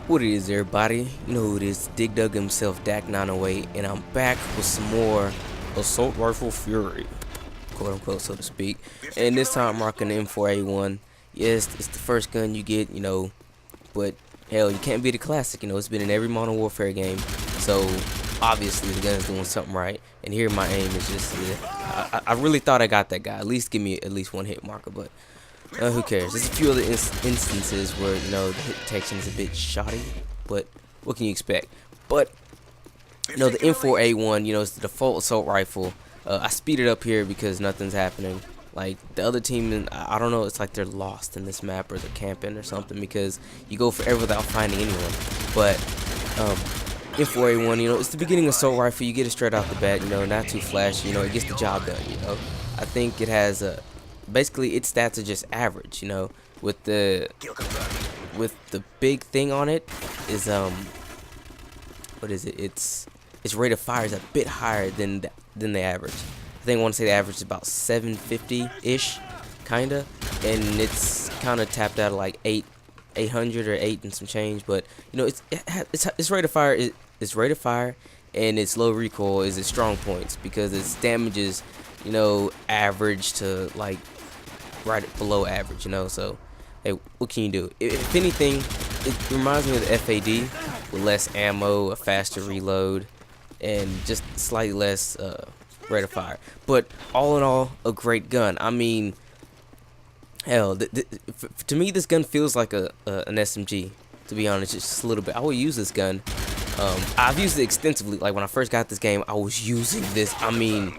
What it is, everybody? You know who it is, Dig Dug himself, Dak 908, and I'm back with some more Assault Rifle Fury, quote unquote, so to speak. And this time I'm rocking the M4A1. Yes, it's the first gun you get, but hell, you can't beat a classic. It's been in every Modern Warfare game, so obviously the gun's doing something right. And here my aim is just, I really thought I got that guy. At least give me at least one hit marker, but who cares? There's a few other instances where, the hit detection is a bit shoddy, but what can you expect? But, the M4A1, it's the default assault rifle. I speed it up here because nothing's happening. Like, the other team, I don't know, it's like they're lost in this map or they're camping or something because you go forever without finding anyone. But, M4A1, it's the beginning assault rifle. You get it straight out the bat, not too flashy, it gets the job done, I think it has a... Basically, its stats are just average, with the big thing on it is what is it? Its rate of fire is a bit higher than the average. I think I want to say the average is about 750-ish, kinda, and it's kind of tapped out at like 800 or 8 and some change. But its rate of fire is rate of fire, and its low recoil is its strong points because its damage is average to like right below average, so hey, what can you do? If anything, it reminds me of the FAD with less ammo, a faster reload, and just slightly less rate of fire. But all in all, a great gun. I mean, hell, to me this gun feels like an SMG, to be honest, just a little bit. I will use this gun. I've used it extensively. Like when I first got this game, I was using this. I mean,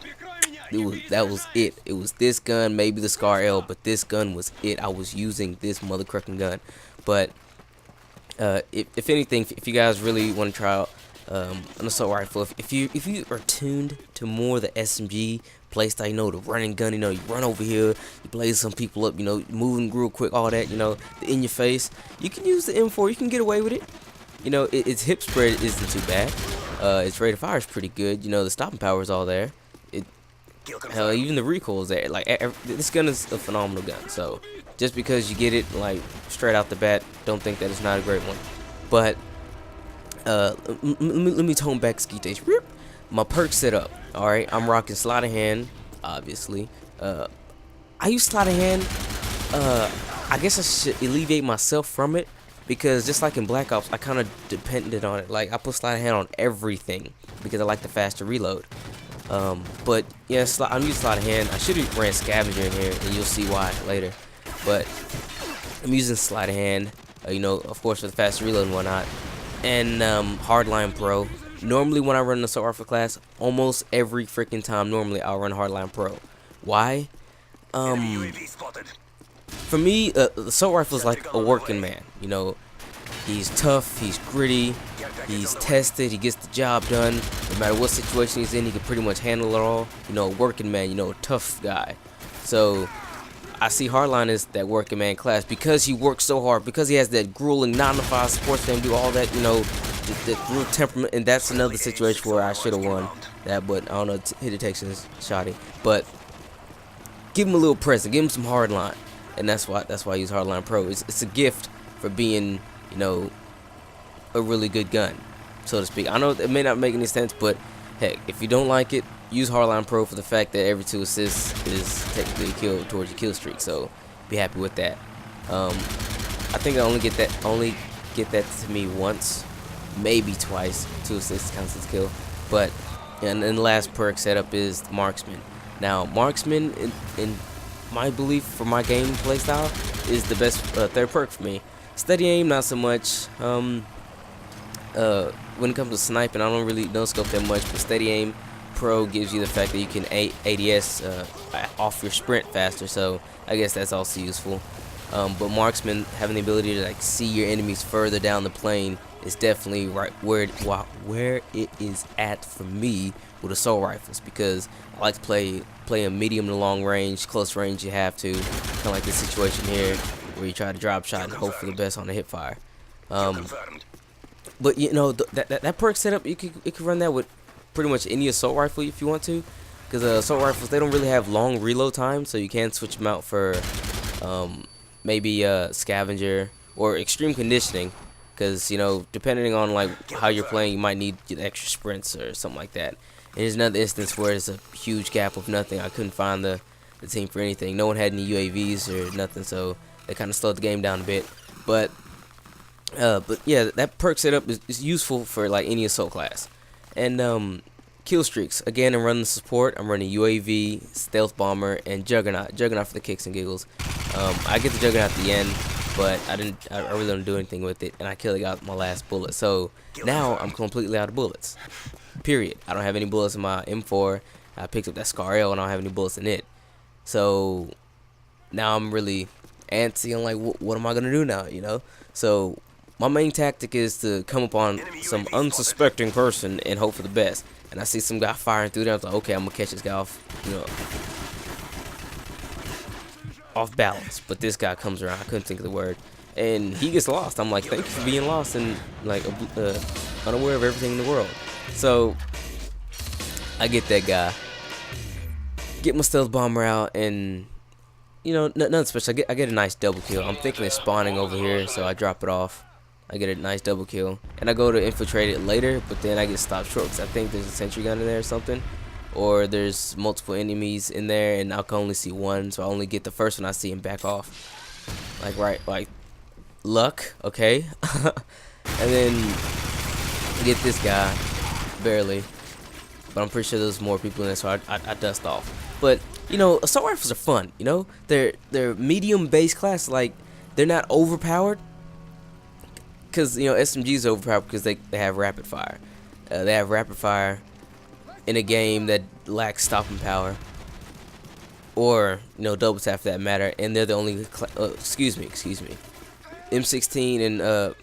that was it. It was this gun, maybe the Scar L, but this gun was it. I was using this motherfucking gun. But if anything, if you guys really want to try out an assault rifle, if you are tuned to more the SMG playstyle, the running gun, you run over here, you blaze some people up, moving real quick, all that, the in your face, you can use the M4. You can get away with it. Its hip spread isn't too bad. Its rate of fire is pretty good. The stopping power is all there. Hell, even the recoil is there. Like, this gun is a phenomenal gun. So, just because you get it like straight out the bat, don't think that it's not a great one. But let me tone back ski days. My perk setup. All right, I'm rocking sleight of hand, obviously. I use sleight of hand. I guess I should alleviate myself from it because just like in Black Ops, I kind of depended on it. Like I put sleight of hand on everything because I like the faster reload. But yeah, I'm using sleight of hand. I should have ran scavenger in here, and you'll see why later. But I'm using sleight of hand, of course for the faster reload and whatnot. And hardline pro. Normally when I run an assault rifle class, almost every freaking time, normally I'll run hardline pro. Why? For me, the assault rifle is like a working man. He's tough, he's gritty, he's tested, he gets the job done. No matter what situation he's in, he can pretty much handle it all. A working man, a tough guy. So I see hardline as that working man class because he works so hard, because he has that grueling 9-to-5 sports thing, do all that, the real temperament. And that's another situation where I should have won that, but I don't know, hit detection is shoddy. But give him a little present, give him some hardline, and that's why I use hardline pro. It's a gift for being a really good gun, so to speak. I know it may not make any sense, but heck, if you don't like it, use hardline pro for the fact that every 2 assists is technically a kill towards your kill streak, so be happy with that. I think I only get that to me once, maybe twice. 2 assists counts as kill. But and then the last perk setup is marksman. Now marksman, in my belief, for my gameplay style, is the best third perk for me. Steady aim, not so much. When it comes to sniping, I don't really no-scope that much, but steady aim pro gives you the fact that you can ADS off your sprint faster, so I guess that's also useful. But marksman, having the ability to like see your enemies further down the plane, is definitely right where it is at for me with assault rifles, because I like to play a medium to long range. Close range you have to, kind of like this situation here where you try to drop shot and hope for the best on the hip fire. But that perk setup, you could run that with pretty much any assault rifle if you want to, because assault rifles, they don't really have long reload time, so you can switch them out for maybe scavenger or extreme conditioning. because you know, depending on like how you're playing, you might need extra sprints or something like that. And there's another instance where there's a huge gap with nothing. I couldn't find the team for anything. No one had any UAVs or nothing, so they kind of slowed the game down a bit. But yeah, that perk setup is useful for like any assault class. And kill streaks. Again, I'm running support. I'm running UAV, stealth bomber, and juggernaut. Juggernaut for the kicks and giggles. I get the juggernaut at the end, but I really don't do anything with it, and I killed it out my last bullet. So now I'm completely out of bullets. Period. I don't have any bullets in my M4. I picked up that Scar L, and I don't have any bullets in it. So now I'm really antsy. I'm like, what am I gonna do now? You know. So my main tactic is to come upon some unsuspecting person and hope for the best. And I see some guy firing through there. I'm like, okay, I'm gonna catch this guy off, you know, off balance. But this guy comes around. I couldn't think of the word, and he gets lost. I'm like, thank you for being lost and like unaware of everything in the world. So I get that guy, get my stealth bomber out, and you know, nothing special. I get a nice double kill. I'm thinking they're spawning over here, so I drop it off. I get a nice double kill, and I go to infiltrate it later, but then I get stopped short because I think there's a sentry gun in there or something, or there's multiple enemies in there, and I can only see one, so I only get the first one I see and back off. Like luck, okay. And then get this guy, barely, but I'm pretty sure there's more people in there, so I dust off. But you know, assault rifles are fun. You know, they're medium base class, like they're not overpowered. Because you know, SMGs are overpowered because they have rapid fire. They have rapid fire in a game that lacks stopping power, or you know, double tap for that matter. And they're the only excuse me, M16 and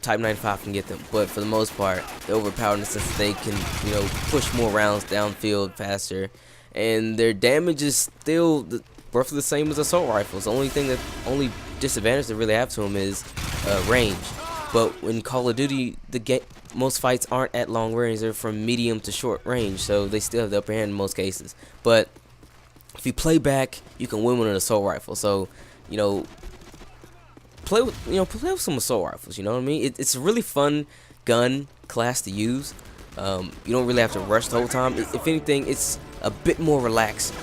Type 95 can get them, but for the most part, they're overpowered in the sense that they can, you know, push more rounds downfield faster, and their damage is still roughly the same as assault rifles. The only disadvantage they really have to them is range. But in Call of Duty, most fights aren't at long range; they're from medium to short range, so they still have the upper hand in most cases. But if you play back, you can win with an assault rifle. So, you know, play with some assault rifles. You know what I mean? It's a really fun gun class to use. You don't really have to rush the whole time. If anything, it's a bit more relaxed.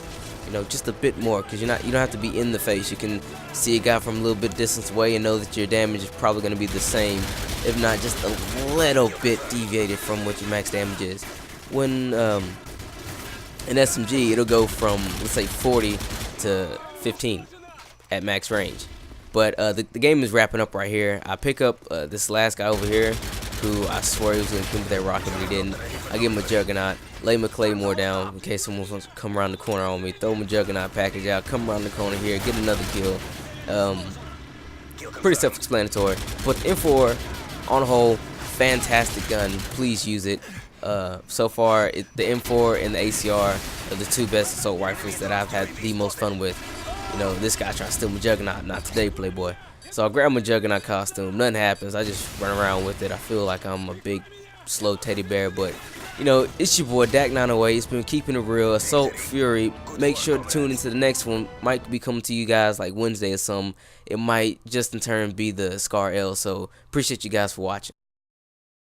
You know, just a bit more, because you don't have to be in the face. You can see a guy from a little bit distance away and know that your damage is probably going to be the same, if not just a little bit deviated from what your max damage is. When an SMG, it'll go from, let's say, 40 to 15 at max range. But the game is wrapping up right here. I pick up this last guy over here, who I swear he was going to come with that rocket, but he didn't. I give him a juggernaut, lay my claymore down in case someone wants to come around the corner on me, throw my juggernaut package out, come around the corner here, get another kill. Pretty self-explanatory. But the M4, on the whole, fantastic gun. Please use it. So far, the M4 and the ACR are the two best assault rifles that I've had the most fun with. You know, this guy trying to steal my juggernaut. Not today, Playboy. So I grab my juggernaut costume. Nothing happens. I just run around with it. I feel like I'm a big, slow teddy bear. But, you know, it's your boy, Dak908. It's been keeping it real. Assault Fury. Make sure to tune into the next one. Might be coming to you guys like Wednesday or something. It might just in turn be the Scar L. So appreciate you guys for watching.